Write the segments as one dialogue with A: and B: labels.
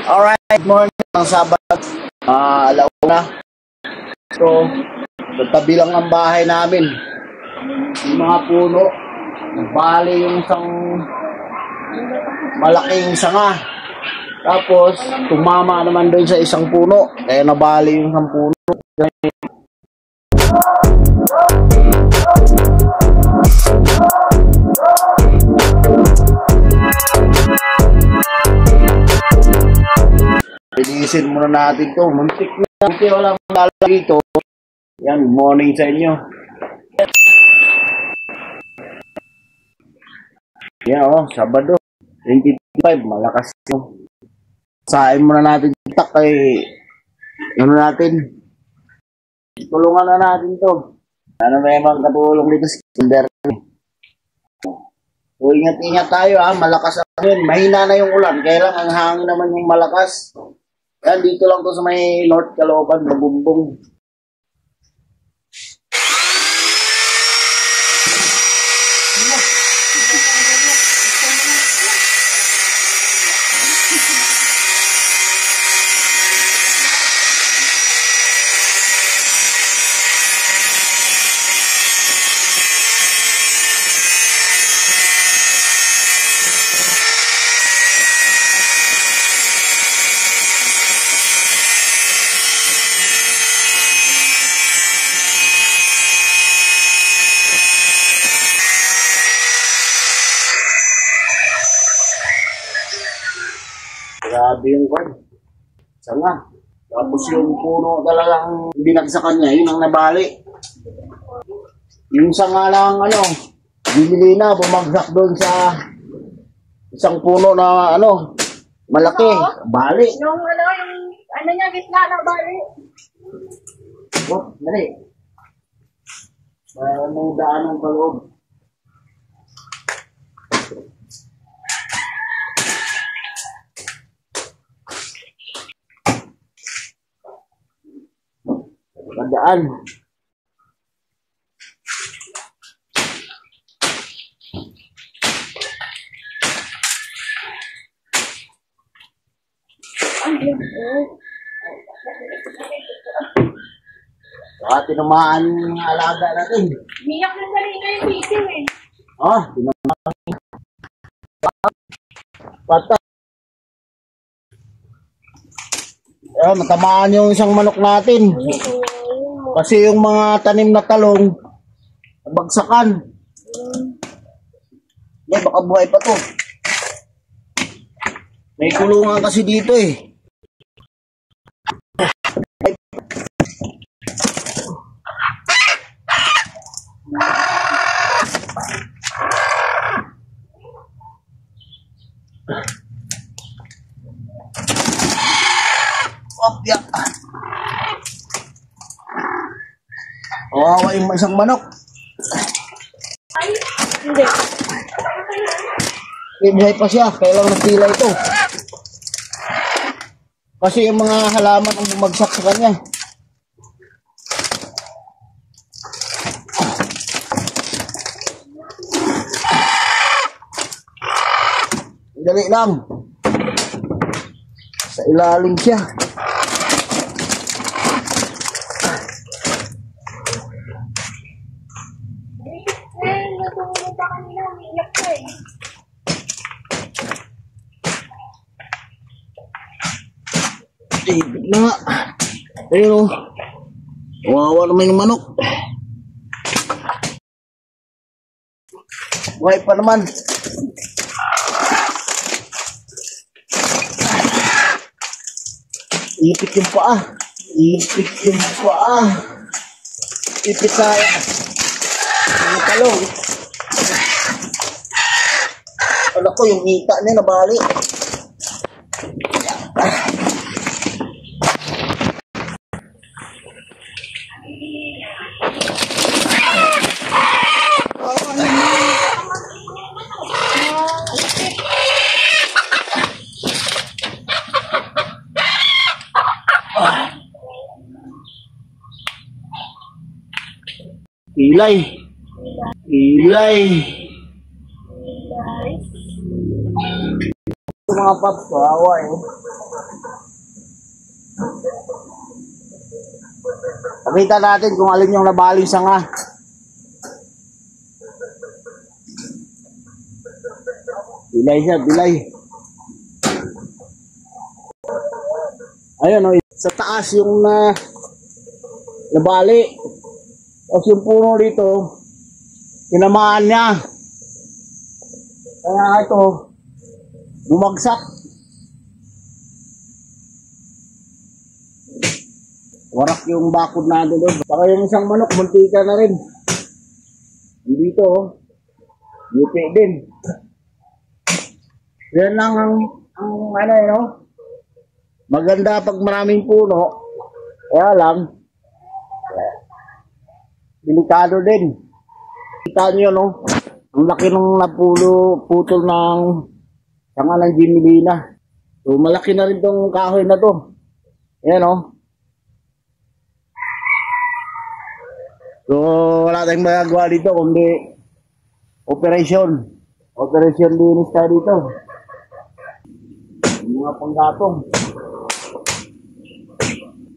A: Alright, good morning. Ang Sabat, alauna. So, tabi lang ang bahay namin. Yung mga puno, bali yung isang malaking sanga. Tapos, tumama naman doon sa isang puno. Kaya nabali yung isang puno. Pilisin muna natin to. Muntik na. Muntik walang dala dito. Yan, morning sa inyo. Yan o, Sabado. 25, malakas yung. Sain muna natin itak kay ano natin. Tulungan na natin to. Ano may mga katulong dito sa kinder. So, ingat-ingat tayo ha. Malakas ang yun. Mahina na yung ulan. Kaya lang ang hangin naman yung malakas. Yan, dito lang to sa may North Caloocan, Mabumbong. Grabe yung kwan. Sanga. Tapos yung puno talagang binagsakan niya, yun ang nabali. Yung sanga lang, binili na, bumagsak doon sa isang puno na, malaki. Bali.
B: Yung niya, gitna na bali.
A: Oh, dali. May daan ng paloob. Padaan. Tinamaan yung alaga natin.
B: Miyak na kanina yung video eh.
A: Tinamaan. Patay. Natamaan yung isang manok natin. Kasi yung mga tanim na talong, bagsakan. Baka buhay pa to. May kulungan kasi dito eh. Yeah. Kawawa yung isang manok.
B: Ay, hindi.
A: Ibihay pa siya, kailang nagpila ito. Kasi yung mga halaman ang bumagsak sa kanya. Dali lang. Sa ilalim siya.
B: Natulog pa kanina, umiyak ka eh.
A: David na nga. Pero, kawawa naman yung manok. Buhay pa naman. Ipit yung paa. Ipit yung paa. Ipit sa mga talong. Anak ko, yung hita niya nabali. Ilay. Mga paps, kawawa eh. Pakita natin kung alin yung nabaling sanga. Bilay siya, bilay. Ayun, sa taas yung nabali. Tapos yung puno dito, tinamaan niya. Kaya ito, bumagsak. Warak yung bakod natin doon. Saka yung isang manok, muntika na rin. Dito, UP din. Yan lang ang ano yun, no? Maganda pag maraming puno. Kaya lang, delikado din. Kita nyo, no? Ang laki nung putol ng sanga ng Jimilina. So, malaki na rin tong kahoy na to. Ayan, no? So, wala tayong magagawa dito kundi operation. Operation linis tayo dito. Yung mga panggatong.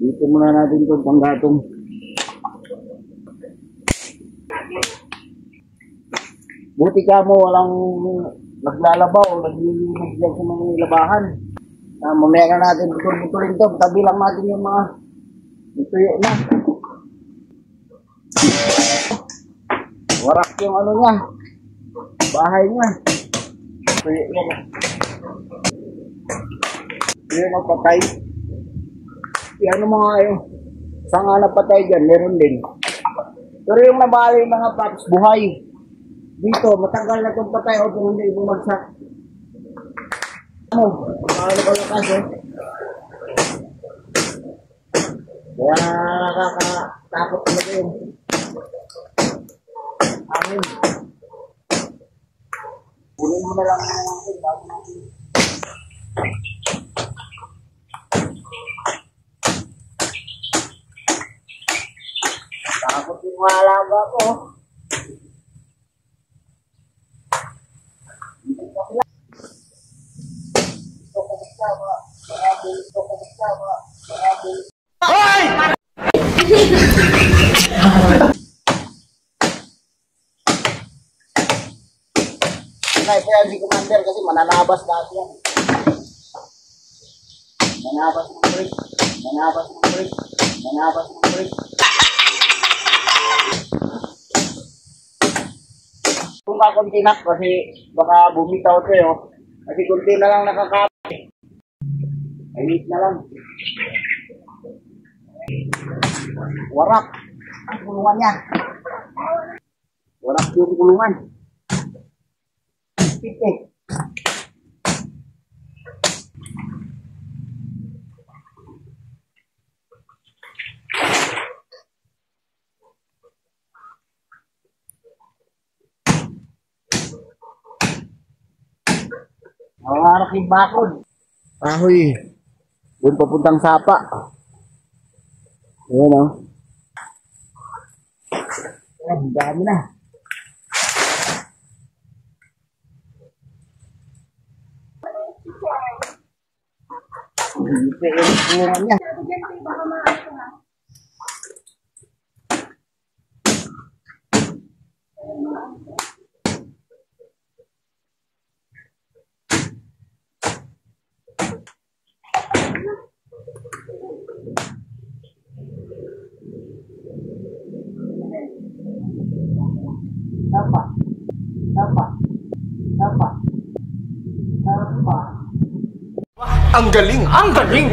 A: Dito muna natin itong panggatong. Buti ka mo walang naglalabaw o naglilinis dyan sa mga labahan. Mamaya na natin putulin to. Tabi lang natin yung mga tuyo na. Warak yung ano niya. Bahay niya. Tuyo na. Yun ang patay. Yan ang mga sanga na patay dyan. Meron din. Pero yung nabali mga paps, buhay. Dito, matagal na itong patay o kung hindi bumagsak. Ano? Paano ka lakas Kaya nakakatakot talaga yun. Amin. Kunin mo na lang natin bago natin. Takot yung mga alaga ko. Hoy! Kaya po yan si Commander kasi mananabas dati yan. Manabas ng break. Manabas ng break. Manabas ng break. Kung kakuntinak kasi baka bumitaw kayo. Kasi kunti na lang nakakapit. Init na lang. Warak. Ang kulungan niya. Warak yung kulungan. Pipit. Warak yung bakod. Ahoy. Doon papuntang sapa. Ayan o. Ayan, dami na. Hindi yung kulungan niya. Tapa. Tapa. Tapa. Tapa.
C: Ang galing! Ang galing!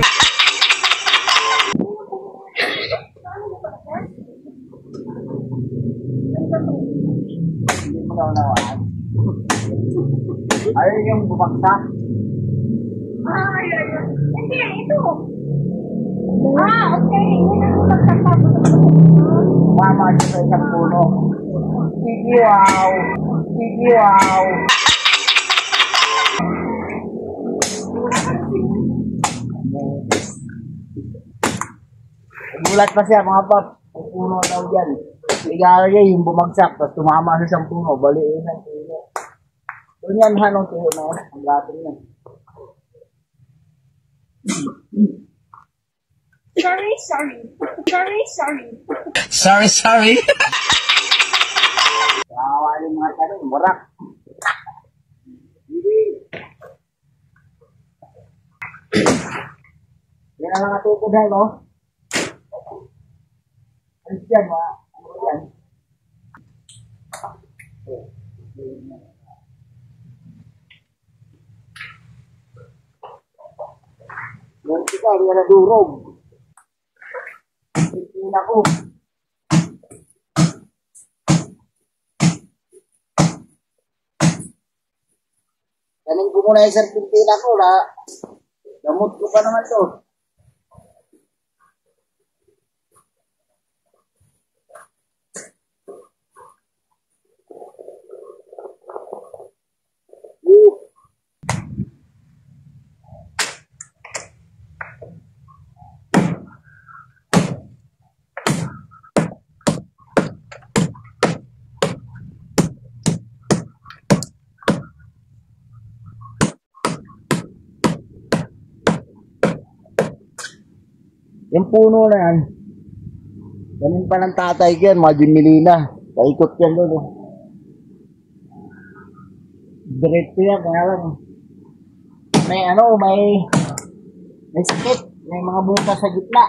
A: Hindi mo na unawaan. Ayun yung bumagsak.
B: Ay. Hindi, ito. Okay. Yun ang magkakabot.
A: Mama siya sa isang puno. Sigiwaw! Sigiwaw! Gulat pa siya mga pap. Ang puno daw dyan. Igalagay yung bumagsak. Tapos tumama sa isang puno. Baliin ang puno. Doon yan hanong tuyo na yan. Ang gating yan.
B: Sorry, sorry. Sorry, sorry.
C: Sorry, sorry.
A: Kawawa yung mga tanong, warak. Hindi. Yan ang mga tukod ha, no? Alis yan, mga. Ano yan? Yan kita, yan na durog. Tingin ako. Kanin ko muna yung serpentina ko na gamot ko pa naman to. Yung puno na yan, ganin pa ng tatay ko yan, mga Jimilina. Kaikot yan doon. Diretso yan, kaya lang. May sakit. May mga butas sa gitna.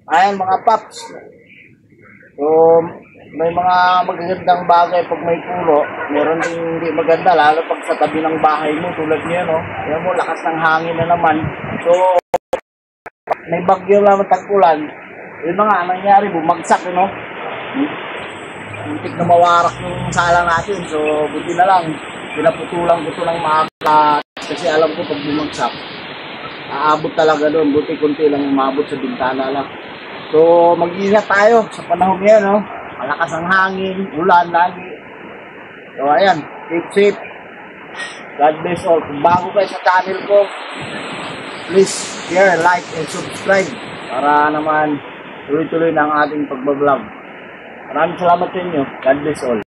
A: Ayan mga paps. So, may mga magagandang bagay pag may puno. Meron din hindi maganda, lalo pag sa tabi ng bahay mo, tulad niya, no? Ayan mo, lakas ng hangin na naman. So, may bagyo naman tagpulan. Yun na nga, nangyari, bumagsak, no? Muntik na mawarak yung sala natin. So, buti na lang. Pinaputulang ko ito ng maaga. Kasi alam ko pag bumagsak, aabot talaga doon. Buti kunti lang umabot sa bintana lang. So, mag-iingat tayo sa panahon ngayon, no? Malakas ang hangin, ulan, lagi. So, ayan. Keep safe. God bless all. Kung bago kayo sa channel ko, please share, like, and subscribe para naman tuloy-tuloy na ang ating pagbablog. Maraming salamat sa inyo. God bless all.